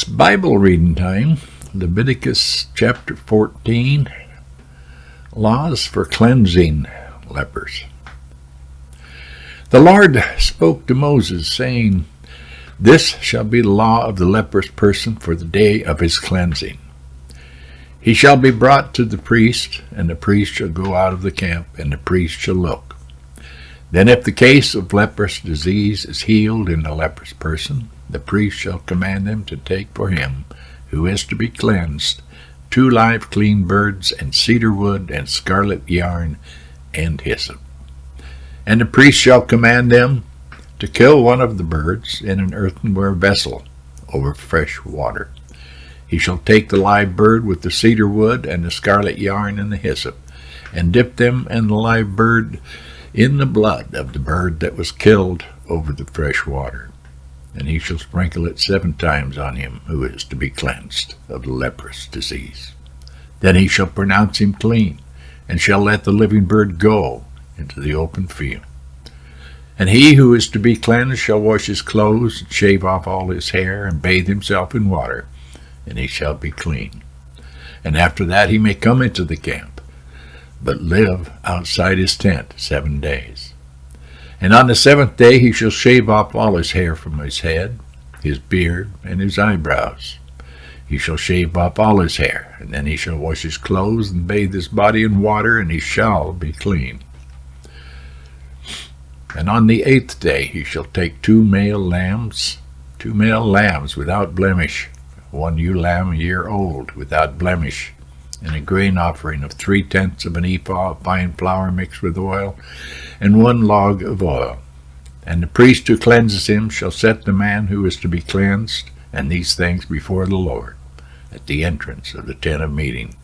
It's Bible reading time. Leviticus chapter 14, Laws for Cleansing Lepers. The Lord spoke to Moses, saying, "This shall be the law of the leprous person for the day of his cleansing. He shall be brought to the priest, and the priest shall go out of the camp, and the priest shall look. Then if the case of leprous disease is healed in the leprous person, the priest shall command them to take for him, who is to be cleansed, 2 live clean birds, and cedar wood, and scarlet yarn, and hyssop. And the priest shall command them to kill one of the birds in an earthenware vessel over fresh water. He shall take the live bird with the cedar wood, and the scarlet yarn, and the hyssop, and dip them and the live bird in the blood of the bird that was killed over the fresh water. And he shall sprinkle it 7 times on him who is to be cleansed of the leprous disease. Then he shall pronounce him clean, and shall let the living bird go into the open field. And he who is to be cleansed shall wash his clothes, and shave off all his hair, and bathe himself in water, and he shall be clean. And after that he may come into the camp, but live outside his tent 7 days. And on the 7th day he shall shave off all his hair from his head, his beard, and his eyebrows. He shall shave off all his hair, and then he shall wash his clothes and bathe his body in water, and he shall be clean. And on the 8th day he shall take 2 male lambs without blemish, 1 ewe lamb a year old without blemish, and a grain offering of 3/10 of an ephah of fine flour mixed with oil, and 1 log of oil. And the priest who cleanses him shall set the man who is to be cleansed and these things before the Lord at the entrance of the tent of meeting.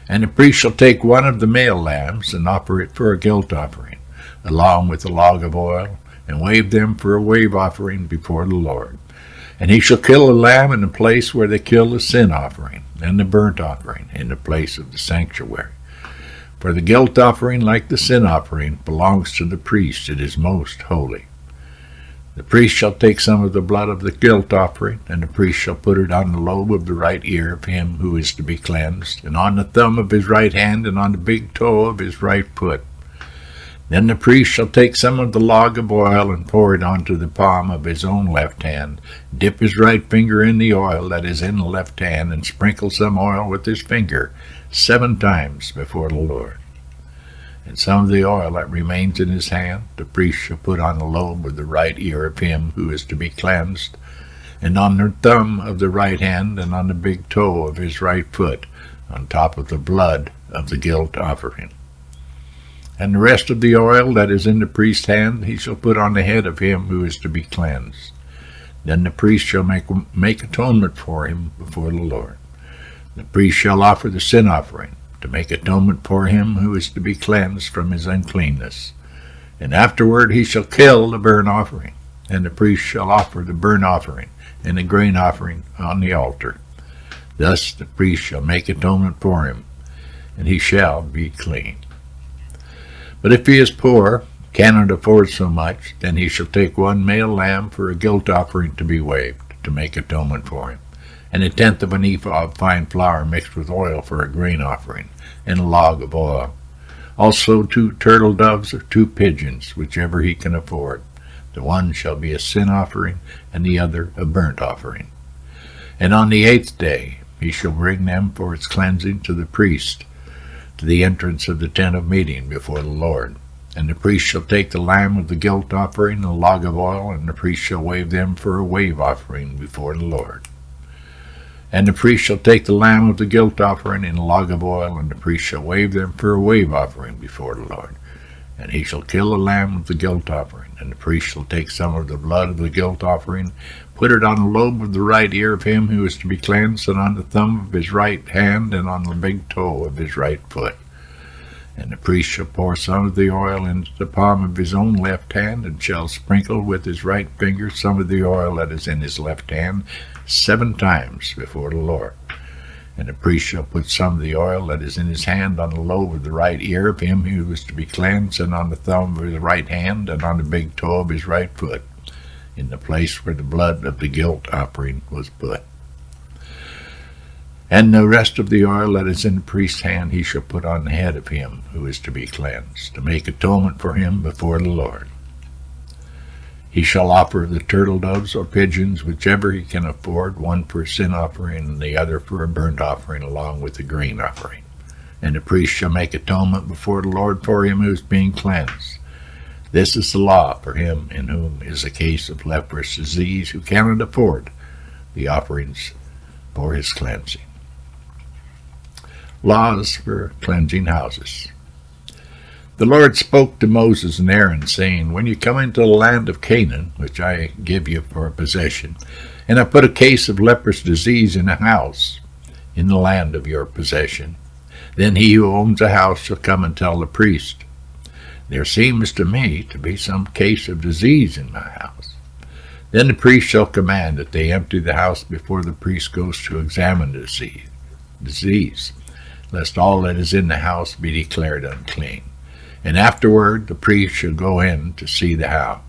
And the priest shall take 1 of the male lambs and offer it for a guilt offering, along with a log of oil, and wave them for a wave offering before the Lord. And he shall kill a lamb in the place where they kill the sin offering, and the burnt offering in the place of the sanctuary. For the guilt offering, like the sin offering, belongs to the priest. It is most holy. The priest shall take some of the blood of the guilt offering, and the priest shall put it on the lobe of the right ear of him who is to be cleansed, and on the thumb of his right hand, and on the big toe of his right foot. Then the priest shall take some of the log of oil and pour it onto the palm of his own left hand, dip his right finger in the oil that is in the left hand, and sprinkle some oil with his finger 7 times before the Lord. And some of the oil that remains in his hand the priest shall put on the lobe of the right ear of him who is to be cleansed, and on the thumb of the right hand, and on the big toe of his right foot, on top of the blood of the guilt offering. And the rest of the oil that is in the priest's hand he shall put on the head of him who is to be cleansed. Then the priest shall make atonement for him before the Lord. The priest shall offer the sin offering to make atonement for him who is to be cleansed from his uncleanness. And afterward he shall kill the burnt offering, and the priest shall offer the burnt offering and the grain offering on the altar. Thus the priest shall make atonement for him, and he shall be clean. But if he is poor, cannot afford so much, then he shall take 1 male lamb for a guilt offering to be waved, to make atonement for him, and 1/10 of an ephah of fine flour mixed with oil for a grain offering, and a log of oil. Also 2 turtle doves or 2 pigeons, whichever he can afford. The one shall be a sin offering, and the other a burnt offering. And on the 8th day he shall bring them for its cleansing to the priest, to the entrance of the tent of meeting before the Lord. And the priest shall take the lamb of the guilt offering and a log of oil, and the priest shall wave them for a wave offering before the Lord. And the priest shall take the lamb of the guilt offering and a log of oil, and the priest shall wave them for a wave offering before the Lord. And he shall kill the lamb of the guilt offering, and the priest shall take some of the blood of the guilt offering, put it on the lobe of the right ear of him who is to be cleansed, and on the thumb of his right hand, and on the big toe of his right foot. And the priest shall pour some of the oil into the palm of his own left hand, and shall sprinkle with his right finger some of the oil that is in his left hand 7 times before the Lord. And the priest shall put some of the oil that is in his hand on the lobe of the right ear of him who is to be cleansed, and on the thumb of his right hand, and on the big toe of his right foot, in the place where the blood of the guilt offering was put. And the rest of the oil that is in the priest's hand he shall put on the head of him who is to be cleansed, to make atonement for him before the Lord. He shall offer the turtle doves or pigeons, whichever he can afford, one for a sin offering and the other for a burnt offering, along with the grain offering. And the priest shall make atonement before the Lord for him who is being cleansed. This is the law for him in whom is a case of leprous disease, who cannot afford the offerings for his cleansing. Laws for cleansing houses. The Lord spoke to Moses and Aaron, saying, When you come into the land of Canaan, which I give you for a possession, and I put a case of leprous disease in a house in the land of your possession, then he who owns a house shall come and tell the priest, There seems to me to be some case of disease in my house. Then the priest shall command that they empty the house before the priest goes to examine the disease, lest all that is in the house be declared unclean. And afterward the priest shall go in to see the house,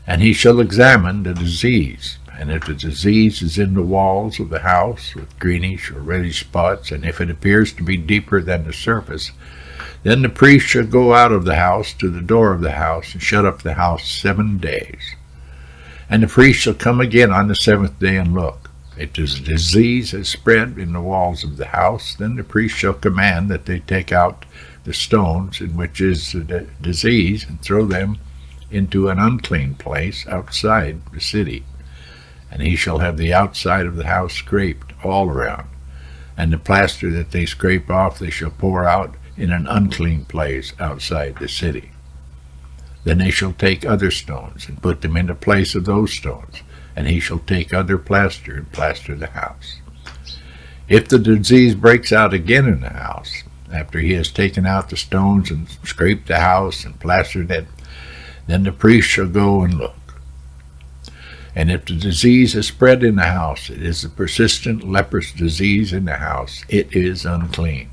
and he shall examine the disease. And if the disease is in the walls of the house with greenish or reddish spots, and if it appears to be deeper than the surface, then the priest shall go out of the house to the door of the house and shut up the house 7 days. And the priest shall come again on the 7th day and look. If the disease has spread in the walls of the house, then the priest shall command that they take out the stones in which is the disease and throw them into an unclean place outside the city. And he shall have the outside of the house scraped all around, and the plaster that they scrape off they shall pour out in an unclean place outside the city. Then they shall take other stones and put them in the place of those stones, and he shall take other plaster and plaster the house. If the disease breaks out again in the house, after he has taken out the stones and scraped the house and plastered it, then the priest shall go and look. And if the disease is spread in the house, it is a persistent leprous disease in the house, it is unclean.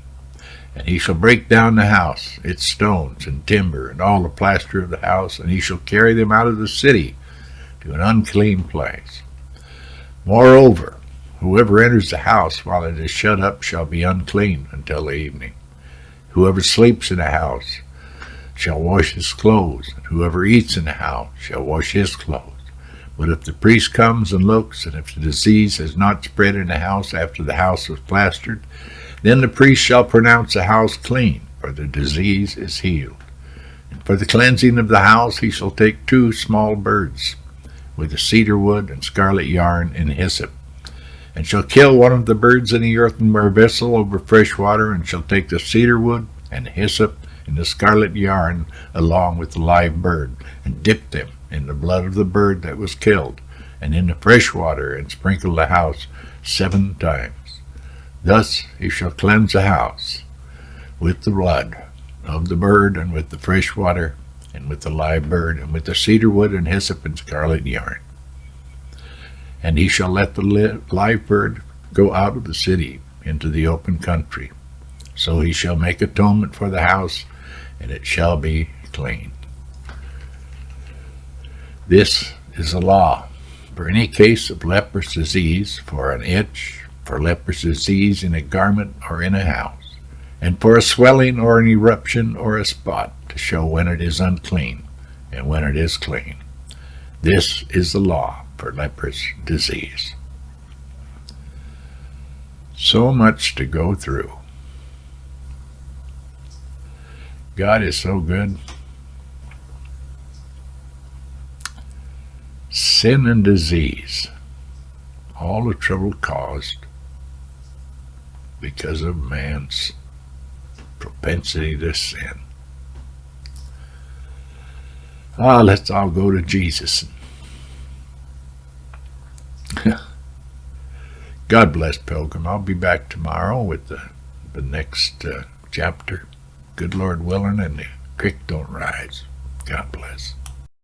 And he shall break down the house, its stones and timber, and all the plaster of the house, and he shall carry them out of the city to an unclean place. Moreover, whoever enters the house while it is shut up shall be unclean until the evening. Whoever sleeps in the house shall wash his clothes, and whoever eats in the house shall wash his clothes. But if the priest comes and looks, and if the disease has not spread in the house after the house was plastered, then the priest shall pronounce the house clean, for the disease is healed. And for the cleansing of the house he shall take 2 small birds, with the cedar wood and scarlet yarn and hyssop, and shall kill one of the birds in the earthenware vessel over fresh water, and shall take the cedar wood and hyssop and the scarlet yarn along with the live bird, and dip them in the blood of the bird that was killed, and in the fresh water, and sprinkle the house 7 times. Thus he shall cleanse the house with the blood of the bird, and with the fresh water, and with the live bird, and with the cedar wood and hyssop and scarlet yarn. And he shall let the live bird go out of the city into the open country. So he shall make atonement for the house, and it shall be clean. This is a law for any case of leprous disease, for an itch, for leprous disease in a garment or in a house, and for a swelling or an eruption or a spot, to show when it is unclean and when it is clean. This is the law for leprous disease. So much to go through. God is so good. Sin and disease, all the trouble caused because of man's propensity to sin. Let's all go to Jesus. God bless, Pilgrim. I'll be back tomorrow with the next chapter. Good Lord willing, and the creek don't rise. God bless.